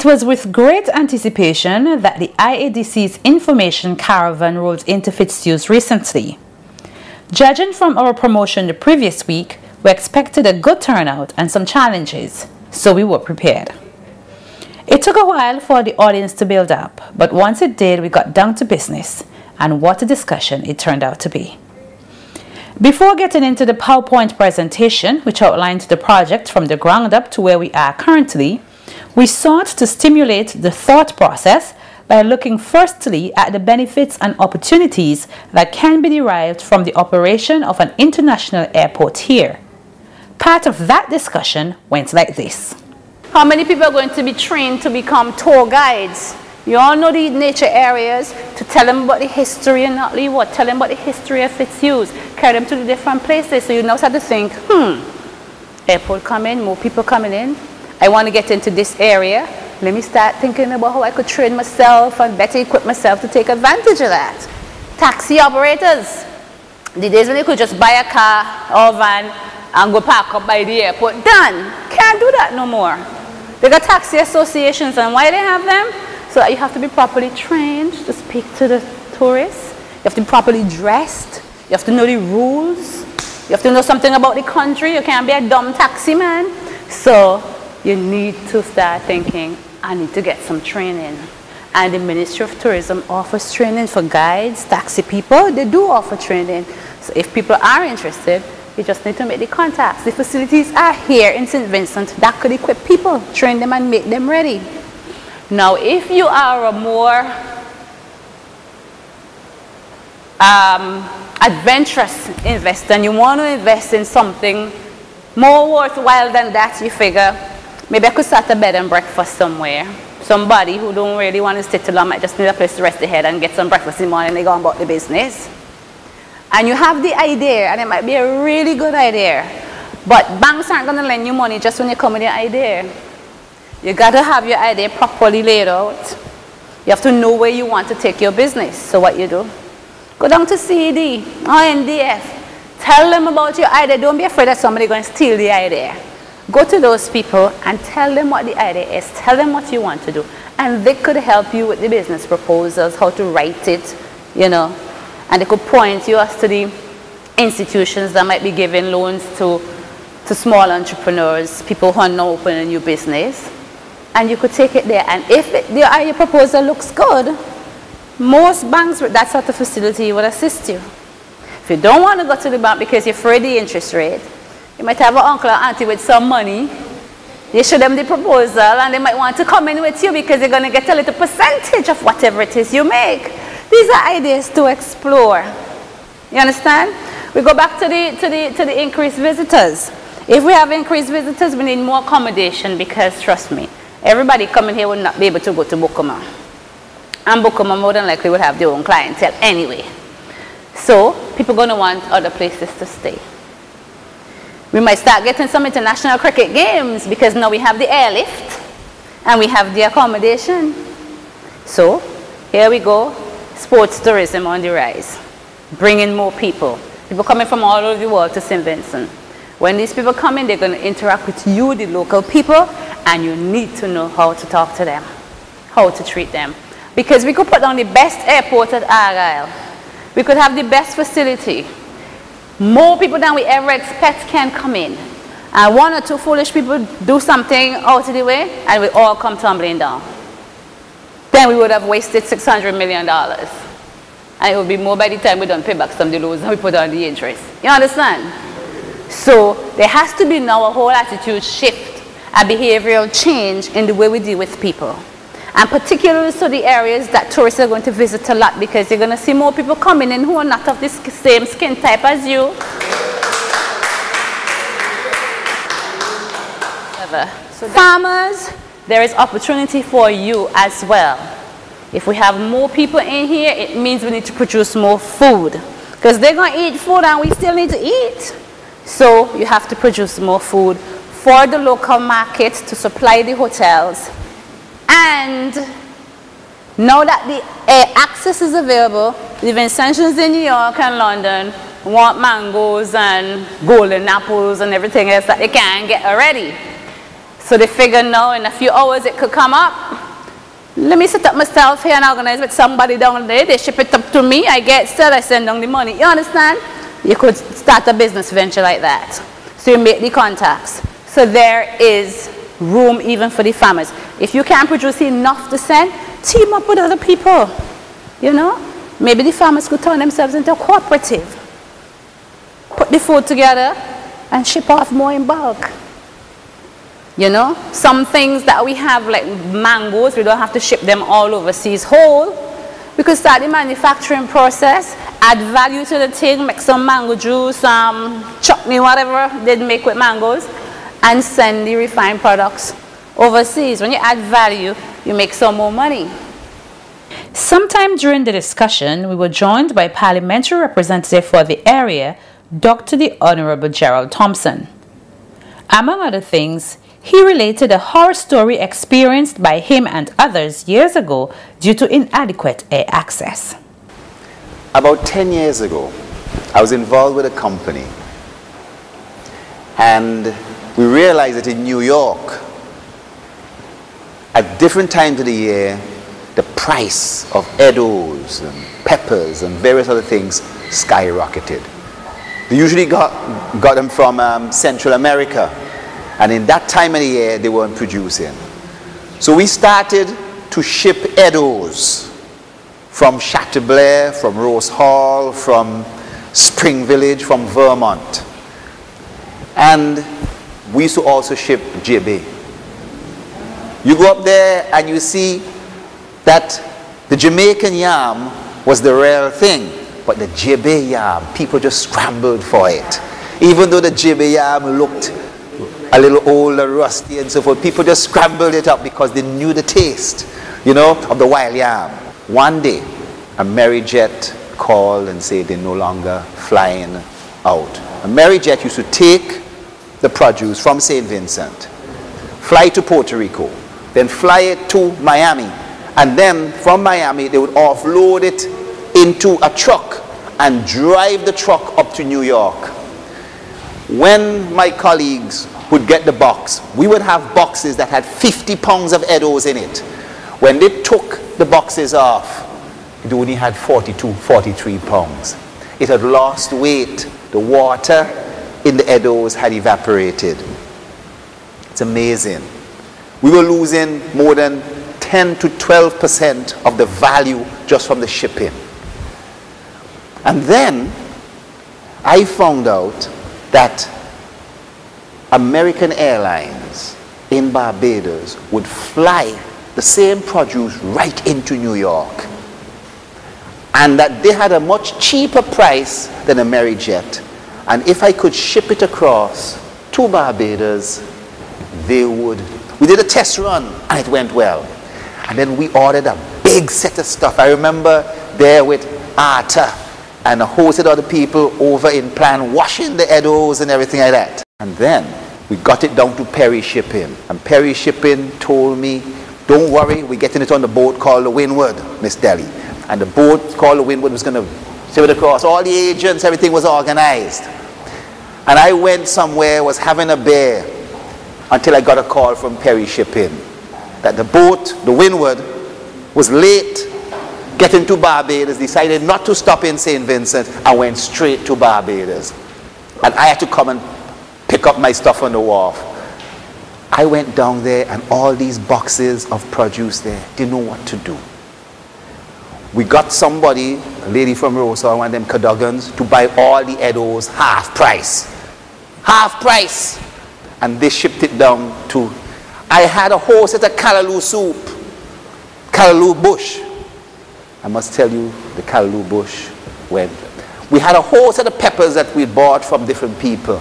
It was with great anticipation that the IADC's information caravan rolled into Fitz Hughes recently. Judging from our promotion the previous week, we expected a good turnout and some challenges, so we were prepared. It took a while for the audience to build up, but once it did, we got down to business, and what a discussion it turned out to be. Before getting into the PowerPoint presentation, which outlined the project from the ground up to where we are currently, we sought to stimulate the thought process by looking firstly at the benefits and opportunities that can be derived from the operation of an international airport here. Part of that discussion went like this. How many people are going to be trained to become tour guides? You all know the nature areas, to tell them about the history and not leave what? Tell them about the history of Fitz Hughes, carry them to the different places. So you now start to think, airport coming, more people coming in. I want to get into this area. Let me start thinking about how I could train myself and better equip myself to take advantage of that. Taxi operators. The days when you could just buy a car or van and go park up by the airport. Done. Can't do that no more. They got taxi associations, and why they have them? So that you have to be properly trained to speak to the tourists. You have to be properly dressed. You have to know the rules. You have to know something about the country. You can't be a dumb taxi man. So you need to start thinking, I need to get some training. And the Ministry of Tourism offers training for guides, taxi people. They do offer training. So if people are interested, you just need to make the contacts. The facilities are here in St. Vincent that could equip people, train them and make them ready. Now, if you are a more adventurous investor and you want to invest in something more worthwhile than that, you figure, maybe I could start a bed and breakfast somewhere. Somebody who don't really want to stay too long might just need a place to rest their head and get some breakfast in the morning and they go about the business. And you have the idea, and it might be a really good idea, but banks aren't going to lend you money just when you come with your idea. You got to have your idea properly laid out. You have to know where you want to take your business. So what you do? Go down to CED or NDF. Tell them about your idea. Don't be afraid that somebody's going to steal the idea. Go to those people and tell them what the idea is. Tell them what you want to do. And they could help you with the business proposals, how to write it, you know. And they could point you as to the institutions that might be giving loans to small entrepreneurs, people who are now opening a new business. And you could take it there. And if your proposal looks good, most banks with that sort of facility would assist you. If you don't want to go to the bank because you're afraid of the interest rate, you might have an uncle or auntie with some money. You show them the proposal and they might want to come in with you because you're going to get a little percentage of whatever it is you make. These are ideas to explore. You understand? We go back to the increased visitors. If we have increased visitors, we need more accommodation because, trust me, everybody coming here will not be able to go to Bukuma. And Bukuma more than likely will have their own clientele anyway. So people are going to want other places to stay. We might start getting some international cricket games because now we have the airlift and we have the accommodation. So here we go. Sports tourism on the rise, bringing more people. People coming from all over the world to St. Vincent. When these people come in, they're going to interact with you, the local people, and you need to know how to talk to them, how to treat them. Because we could put on the best airport at Argyle. We could have the best facility. More people than we ever expect can come in. And one or two foolish people do something out of the way, and we all come tumbling down. Then we would have wasted $600 million. And it would be more by the time we don't pay back some of the loans and we put on the interest. You understand? So there has to be now a whole attitude shift, a behavioral change in the way we deal with people. And particularly so the areas that tourists are going to visit a lot because you're going to see more people coming in who are not of the same skin type as you. So farmers, there is opportunity for you as well. If we have more people in here, it means we need to produce more food. Because they're going to eat food and we still need to eat. So you have to produce more food for the local market to supply the hotels. And now that the access is available, the Vincentians in New York and London want mangoes and golden apples and everything else that they can't get already. So they figure now in a few hours it could come up. Let me set up myself here and organize with somebody down there. They ship it up to me. I get still, I send down the money. You understand? You could start a business venture like that. So you make the contacts. So there is room even for the farmers. If you can't produce enough to send, team up with other people. You know? Maybe the farmers could turn themselves into a cooperative. Put the food together and ship off more in bulk. You know? Some things that we have like mangoes, we don't have to ship them all overseas whole. We could start the manufacturing process, add value to the thing, make some mango juice, chutney, whatever they make with mangoes, and send the refined products overseas. When you add value, you make some more money. Sometime during the discussion, we were joined by parliamentary representative for the area, Dr. the Honorable Gerald Thompson. Among other things, he related a horror story experienced by him and others years ago due to inadequate air access. About 10 years ago, I was involved with a company, and we realized that in New York, at different times of the year, the price of edibles and peppers and various other things skyrocketed. They usually got them from Central America, and in that time of the year they weren't producing. So we started to ship edibles from Chateaubriand, from Rose Hall, from Spring Village, from Vermont. And we used to also ship JB. You go up there and you see that the Jamaican yam was the rare thing, but the JB yam, people just scrambled for it. Even though the JB yam looked a little old and rusty and so forth, people just scrambled it up because they knew the taste, you know, of the wild yam. One day, a Merryjet called and said they're no longer flying out. A Merryjet used to take the produce from St. Vincent, fly to Puerto Rico, then fly it to Miami, and then from Miami they would offload it into a truck and drive the truck up to New York. When my colleagues would get the box, we would have boxes that had 50 pounds of edibles in it. When they took the boxes off, it only had 42, 43 pounds. It had lost weight. The water in the edibles had evaporated. It's amazing. We were losing more than 10 to 12% of the value just from the shipping. And then I found out that American Airlines in Barbados would fly the same produce right into New York, and that they had a much cheaper price than a Merryjet, and if I could ship it across to Barbados, they would. We did a test run and it went well, and then we ordered a big set of stuff. I remember there with Arthur and a host of other people over in Plan washing the edibles and everything like that. And then we got it down to Perry Shipping, and Perry Shipping told me, don't worry, we're getting it on the boat called the Windward, Miss Deli. And the boat called the Windward was going to ship it across. All the agents, everything was organized. And I went somewhere, was having a beer, until I got a call from Perry Shipping that the boat, the Windward, was late getting to Barbados, decided not to stop in St. Vincent and went straight to Barbados. And I had to come and pick up my stuff on the wharf. I went down there and all these boxes of produce there, didn't know what to do. We got somebody, a lady from Rosa, one of them Cadoggans, to buy all the edibles half price. Half price. And they shipped it down to, I had a whole set of callaloo soup, callaloo bush. I must tell you, the callaloo bush went. We had a whole set of peppers that we bought from different people.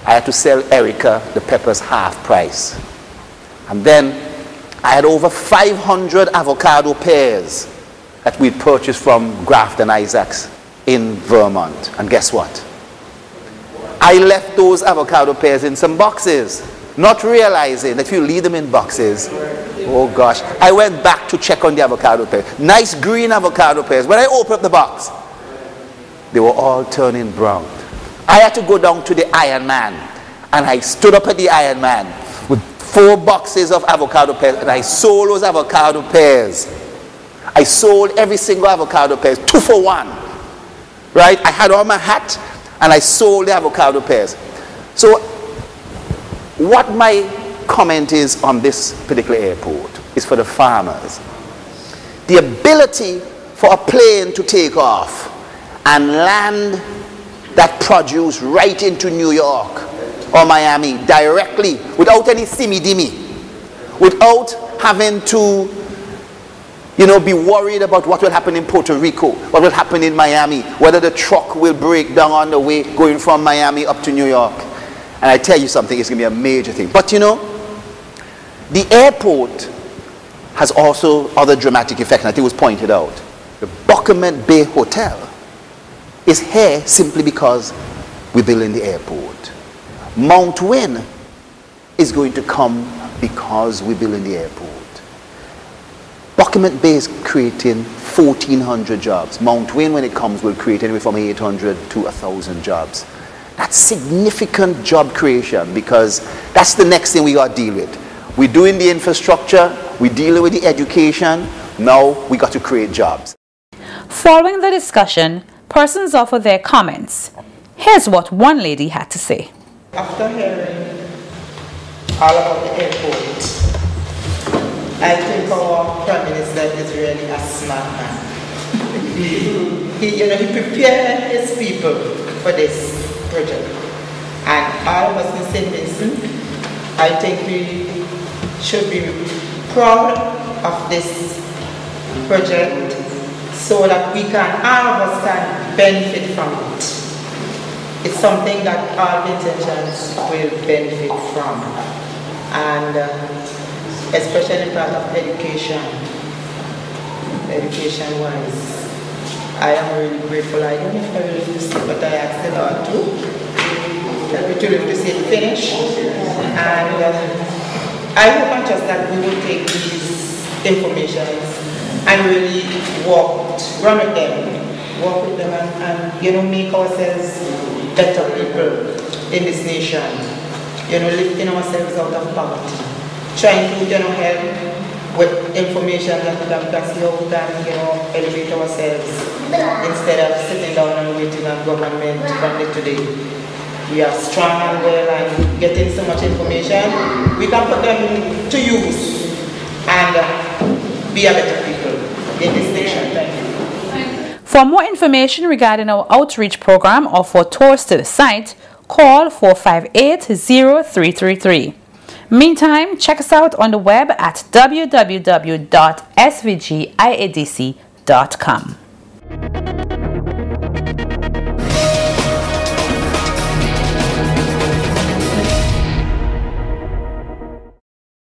I had to sell Erica the peppers half price. And then I had over 500 avocado pears that we'd purchased from Graft and Isaacs in Vermont. And guess what? I left those avocado pears in some boxes, not realizing that if you leave them in boxes, oh gosh. I went back to check on the avocado pears. Nice green avocado pears. When I opened up the box, they were all turning brown. I had to go down to the Iron Man, and I stood up at the Iron Man with 4 boxes of avocado pears, and I sold those avocado pears. I sold every single avocado pears, 2 for 1. Right? I had on my hat, and I sold the avocado pears. So, what my comment is on this particular airport is for the farmers. The ability for a plane to take off and land that produce right into New York or Miami directly without any simmy-dimmy, without having to, be worried about what will happen in Puerto Rico, what will happen in Miami, whether the truck will break down on the way going from Miami up to New York. And I tell you something, it's going to be a major thing. But the airport has also other dramatic effects, and I think it was pointed out. The Buckerman Bay Hotel is here simply because we're building the airport. Mount Wynn is going to come because we're building the airport. Buckerman Bay is creating 1,400 jobs. Mount Wynn, when it comes, will create anywhere from 800 to 1,000 jobs. That's significant job creation, because that's the next thing we got to deal with. We're doing the infrastructure, we're dealing with the education, now we got to create jobs. Following the discussion, persons offered their comments. Here's what one lady had to say. After hearing all about the airport, I think our Prime Minister is really a smart man. He prepared his people for this project. And all of us in St. Vincent, I think we should be proud of this project so that all of us can benefit from it. It's something that all Vincentians will benefit from. And especially in part of education-wise, I am really grateful. I don't know if I will live to see, but I asked the Lord to live to see it finish. And I hope and trust that we will take these information and really run with them, walk with them, and make ourselves better people in this nation. Lifting ourselves out of poverty, trying to help with information that we can see how we can elevate ourselves instead of sitting down and waiting on government from day to day. We are strong and well and getting so much information, we can put them to use and be a better people in this nation. Thank you. For more information regarding our outreach program or for tours to the site, call 458-0333. Meantime, check us out on the web at www.svgiadc.com.